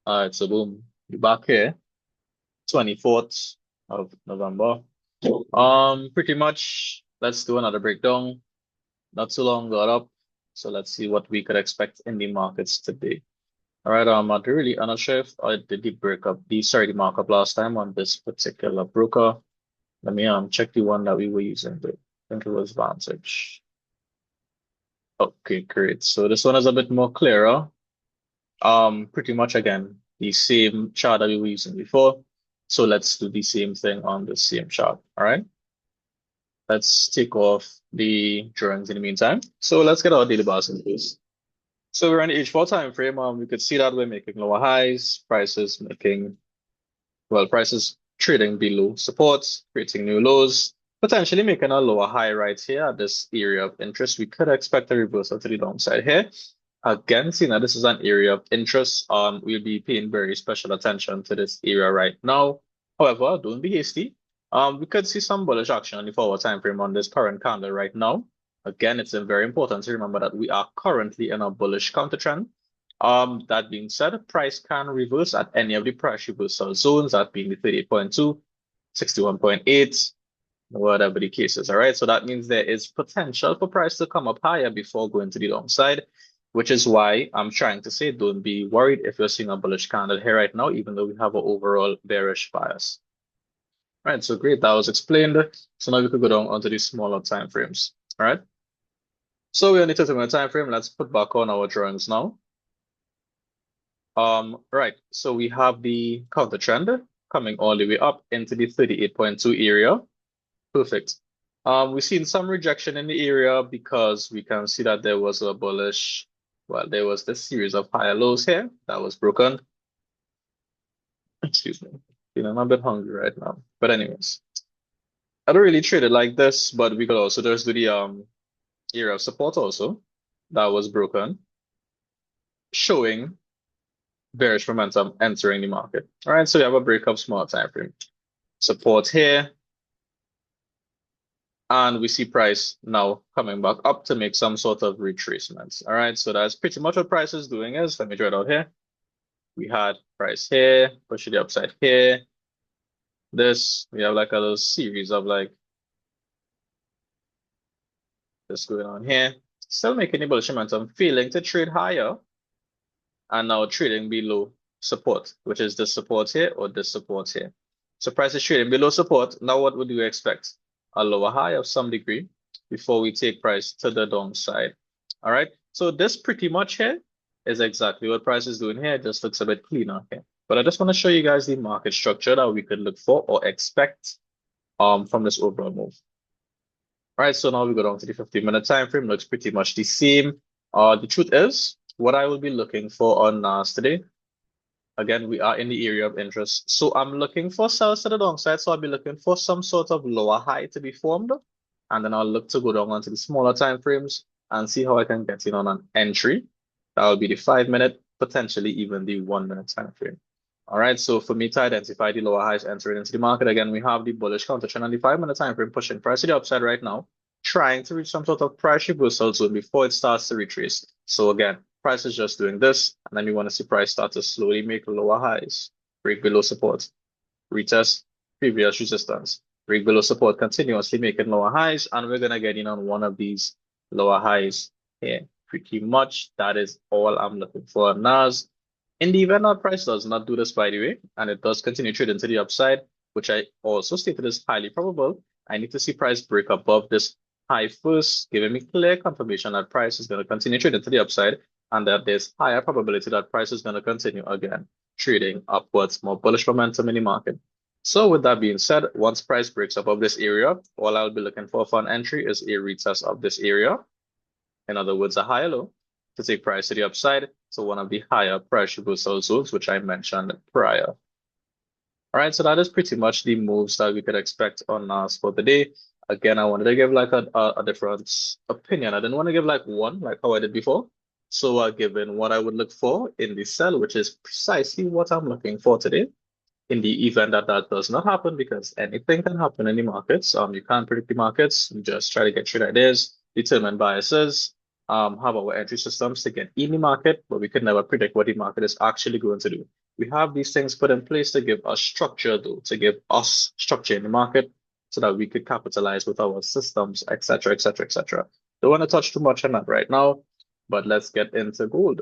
All right, so boom, we're back here, 24th of November. Pretty much, let's do another breakdown. Not too long got up, so let's see what we could expect in the markets today. All right, I'm not sure if I did the markup last time on this particular broker. Let me check the one that we were using. I think it was Vantage. Okay, great. So this one is a bit more clearer. Pretty much again, the same chart that we were using before. So let's do the same thing on the same chart. All right. Let's take off the drawings in the meantime. So let's get our daily bars in place. So we're in the H4 time frame. We could see that we're making lower highs, prices trading below supports, creating new lows, potentially making a lower high right here at this area of interest. We could expect a reversal to the downside here. Again, seeing that this is an area of interest, we'll be paying very special attention to this area right now. However, don't be hasty. We could see some bullish action on the forward time frame on this current candle right now. Again, it's very important to remember that we are currently in a bullish counter trend. That being said, price can reverse at any of the price reversal zones, that being the 38.2, 61.8, whatever the case is. All right. So that means there is potential for price to come up higher before going to the downside, which is why I'm trying to say don't be worried if you're seeing a bullish candle here right now, even though we have an overall bearish bias. All right. So great. That was explained. So now we could go down onto the smaller time frames. All right. So we're on the 30-minute time frame. Let's put back on our drawings now. Right. So we have the counter trend coming all the way up into the 38.2 area. Perfect. We've seen some rejection in the area because we can see that there was a bullish, there was this series of higher lows here that was broken. Excuse me. I'm a bit hungry right now. But anyways, I don't really trade it like this, but we could also just do the area of support also that was broken, showing bearish momentum entering the market. All right, so we have a breakup small time frame. Support here. And we see price now coming back up to make some sort of retracements. All right, so that's pretty much what price is doing is. Let me draw it out here. We had price here, push to the upside here. We have like a little series of like this going on here. Still making the bullish momentum, failing to trade higher. And now trading below support, which is this support here or this support here. So price is trading below support. Now what would you expect? A lower high of some degree before we take price to the downside. All right. So this pretty much here is exactly what price is doing here. It just looks a bit cleaner here. But I just want to show you guys the market structure that we could look for or expect from this overall move. All right. So now we go down to the 15-minute time frame. Looks pretty much the same. The truth is, what I will be looking for on NAS today, again, we are in the area of interest. So I'm looking for sells to the downside. So I'll be looking for some sort of lower high to be formed. And then I'll look to go down onto the smaller time frames and see how I can get in on an entry. That will be the 5-minute, potentially even the 1-minute time frame. All right. So for me to identify the lower highs entering into the market, again, we have the bullish counter trend on the 5-minute time frame pushing price to the upside right now, trying to reach some sort of price reversal zone before it starts to retrace. So again, price is just doing this, and then we want to see price start to slowly make lower highs, break below support, retest previous resistance, break below support, continuously making lower highs, and we're going to get in on one of these lower highs here. Pretty much that is all I'm looking for. NAS, in the event that price does not do this, by the way, and it does continue trading to the upside, which I also stated is highly probable, I need to see price break above this high first, giving me clear confirmation that price is going to continue trading to the upside and that there's higher probability that price is going to continue again, trading upwards, more bullish momentum in the market. So with that being said, once price breaks above this area, all I'll be looking for an entry is a retest of this area. In other words, a higher low to take price to the upside. So one of the higher price reversal zones, which I mentioned prior. All right, so that is pretty much the moves that we could expect on NAS for the day. Again, I wanted to give like a different opinion. I didn't want to give like one, like how I did before. So given what I would look for in the sell, which is precisely what I'm looking for today, in the event that that does not happen, because anything can happen in the markets. You can't predict the markets. You just try to get trade ideas, determine biases, have our entry systems to get in the market, but we can never predict what the market is actually going to do. We have these things put in place to give us structure, though, to give us structure in the market so that we could capitalize with our systems, etc., etc., etc. Don't want to touch too much on that right now, but let's get into gold.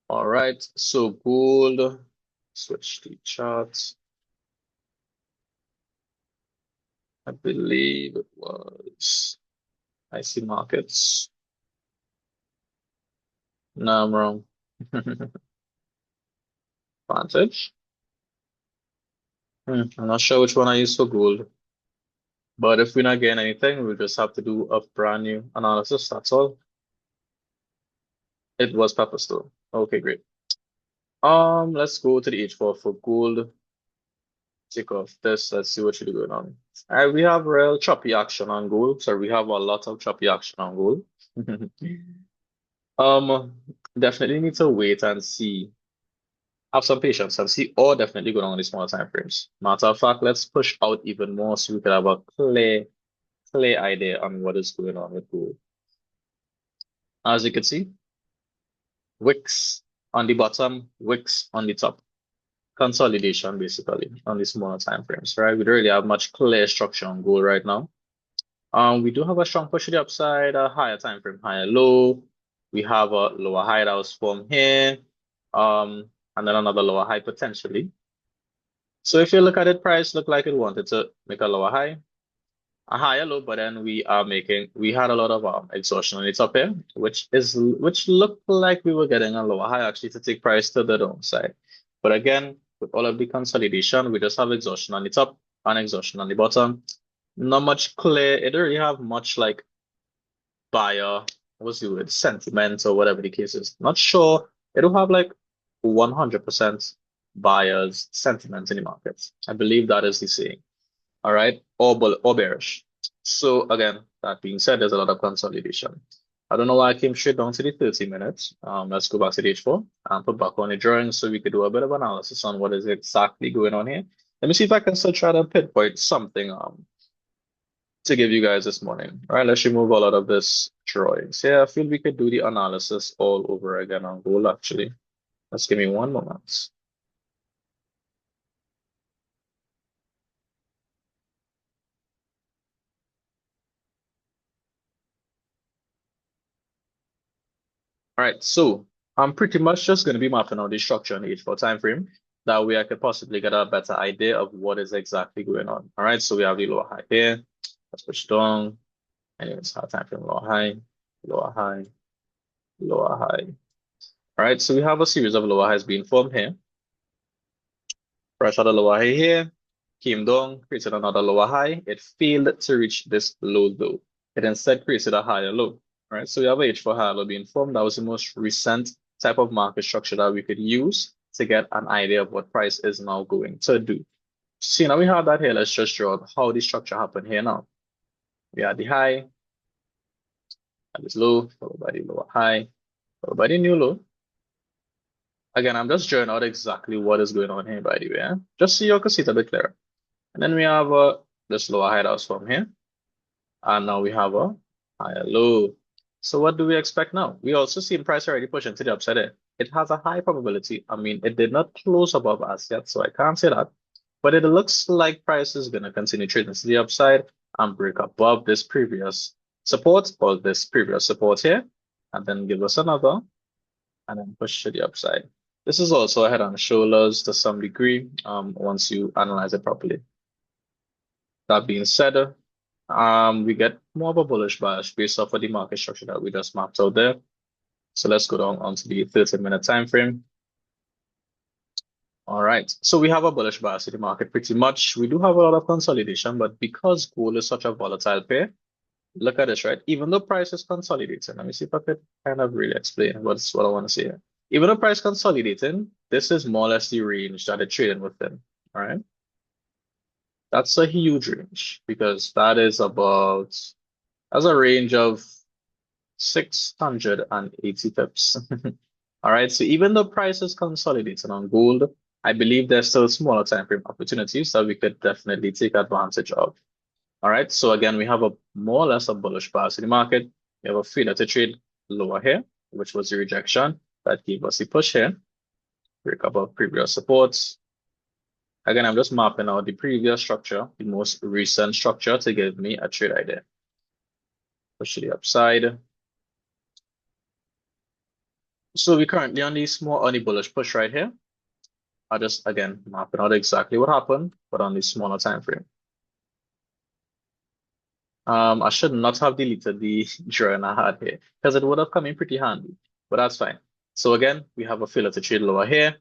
All right, so gold, switch the charts. I believe it was IC markets. No, I'm wrong. Advantage. I'm not sure which one I use for gold, but if we're not getting anything, we'll just have to do a brand new analysis. That's all. It was pepper store. Okay, great. Let's go to the H4 for gold. Take off this. Let's see what should be going on. All right, we have real choppy action on gold. So we have a lot of choppy action on gold. Definitely need to wait and see. Have some patience and see, or definitely go down on the smaller time frames. Matter of fact, let's push out even more so we can have a clear idea on what is going on with gold. As you can see, wicks on the bottom, wicks on the top. Consolidation basically on the smaller time frames, right? We don't really have much clear structure on gold right now. We do have a strong push to the upside, a higher time frame, higher low. We have a lower high that was formed here, and then another lower high potentially. So if you look at it, price looked like it wanted to make a lower high, a higher low, but then we had a lot of exhaustion on the top here, which looked like we were getting a lower high actually to take price to the downside. But again, with all of the consolidation, we just have exhaustion on the top and exhaustion on the bottom. Not much clear. It don't really have much like buyer, what's the word, sentiment or whatever the case is. Not sure. It don't have like 100% buyers sentiment in the markets. I believe that is the saying. All right, or bearish. So again, that being said, there's a lot of consolidation. I don't know why I came straight down to the 30 minutes. Let's go back to the H4 and put back on the drawing so we could do a bit of analysis on what is exactly going on here. Let me see if I can still try to pinpoint something to give you guys this morning. All right, let's remove a lot of this drawings. Yeah, I feel we could do the analysis all over again on gold actually. Let's give me one moment. All right, so I'm pretty much just going to be mapping out the structure on the H4 time frame. That way I could possibly get a better idea of what is exactly going on. All right, so we have the lower high here. Let's push down. Anyways, high time frame, lower high, lower high, lower high. All right, so we have a series of lower highs being formed here. Fresh out a lower high here, came down, created another lower high. It failed to reach this low though. It instead created a higher low. Right, so we have a H4 higher low being formed. That was the most recent type of market structure that we could use to get an idea of what price is now going to do. See, now we have that here. Let's just draw out how the structure happened here now. We had the high, and this low, followed by the lower high, followed by the new low. Again, I'm just drawing out exactly what is going on here, by the way, just so you can see it a bit clearer. And then we have this lower high that was from here, and now we have a higher low. So what do we expect now? We also see price already pushing to the upside here. It has a high probability. I mean, it did not close above as yet, so I can't say that. But it looks like price is going to continue trading to the upside and break above this previous support or this previous support here, and then give us another, and then push to the upside. This is also a head and shoulders to some degree, once you analyze it properly. That being said, we get more of a bullish bias based off of the market structure that we just mapped out there. So let's go down onto the 30-minute time frame. All right, so we have a bullish bias in the market pretty much. We do have a lot of consolidation, but because gold is such a volatile pair, look at this, right? Even though price is consolidating, let me see if I could kind of really explain what I want to say here. Even though price consolidating, this is more or less the range that it's trading within, all right? That's a huge range because that is that's a range of 680 pips. All right, so even though price is consolidating on gold, I believe there's still smaller time frame opportunities that we could definitely take advantage of. All right, so again, we have a more or less a bullish bias in the market. We have a feeder to trade lower here, which was the rejection that gave us the push here. Break above previous supports. Again, I'm just mapping out the previous structure, the most recent structure, to give me a trade idea. Push to the upside. So we're currently on the bullish push right here. I just, again, mapping out exactly what happened, but on the smaller time frame. I should not have deleted the drawing I had here because it would have come in pretty handy, but that's fine. So again, we have a failure to trade lower here,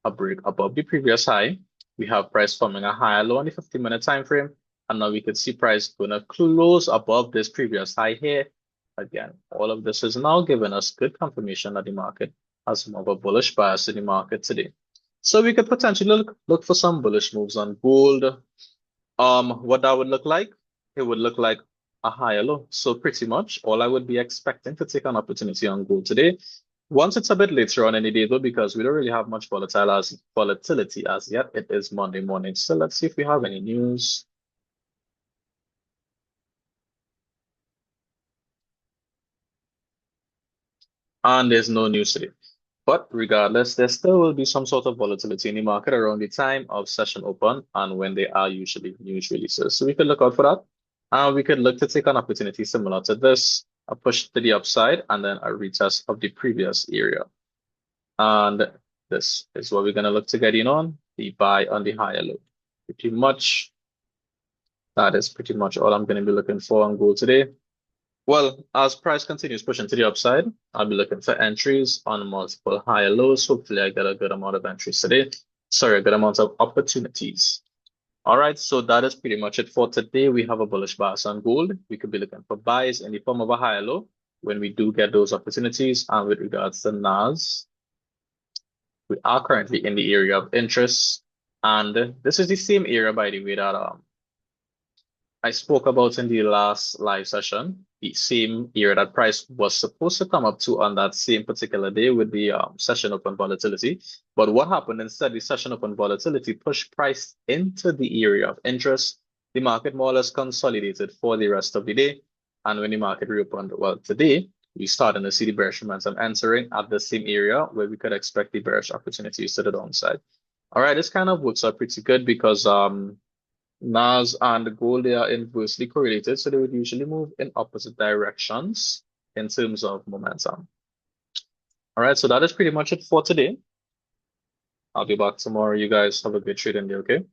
a break above the previous high. We have price forming a higher low on the 15-minute time frame, and now we could see price going to close above this previous high here. Again, all of this is now giving us good confirmation that the market has more of a bullish bias in the market today. So we could potentially look for some bullish moves on gold. What that would look like, it would look like a higher low. So pretty much all I would be expecting to take an opportunity on gold today. Once it's a bit later on in the day though, because we don't really have much volatility as yet. It is Monday morning. So let's see if we have any news. And there's no news today. But regardless, there still will be some sort of volatility in the market around the time of session open and when they are usually news releases. So we could look out for that. And we could look to take an opportunity similar to this, a push to the upside, and then a retest of the previous area. And this is what we're going to look to get in on, the buy on the higher low. That is pretty much all I'm going to be looking for on gold today. Well, as price continues pushing to the upside, I'll be looking for entries on multiple higher lows. Hopefully I get a good amount of entries today. Sorry, a good amount of opportunities. All right, so that is pretty much it for today. We have a bullish bias on gold. We could be looking for buys in the form of a higher low when we do get those opportunities. And with regards to NAS, we are currently in the area of interest. And this is the same area, by the way, that I spoke about in the last live session, the same area that price was supposed to come up to on that same particular day with the session open volatility. But what happened instead, the session open volatility pushed price into the area of interest. The market more or less consolidated for the rest of the day. And when the market reopened, well, today, we started to see the bearish momentum entering at the same area where we could expect the bearish opportunities to the downside. All right, this kind of works out pretty good because NAS and gold, they are inversely correlated, so they would usually move in opposite directions in terms of momentum. All right, so that is pretty much it for today. I'll be back tomorrow. You guys have a good trading day, okay?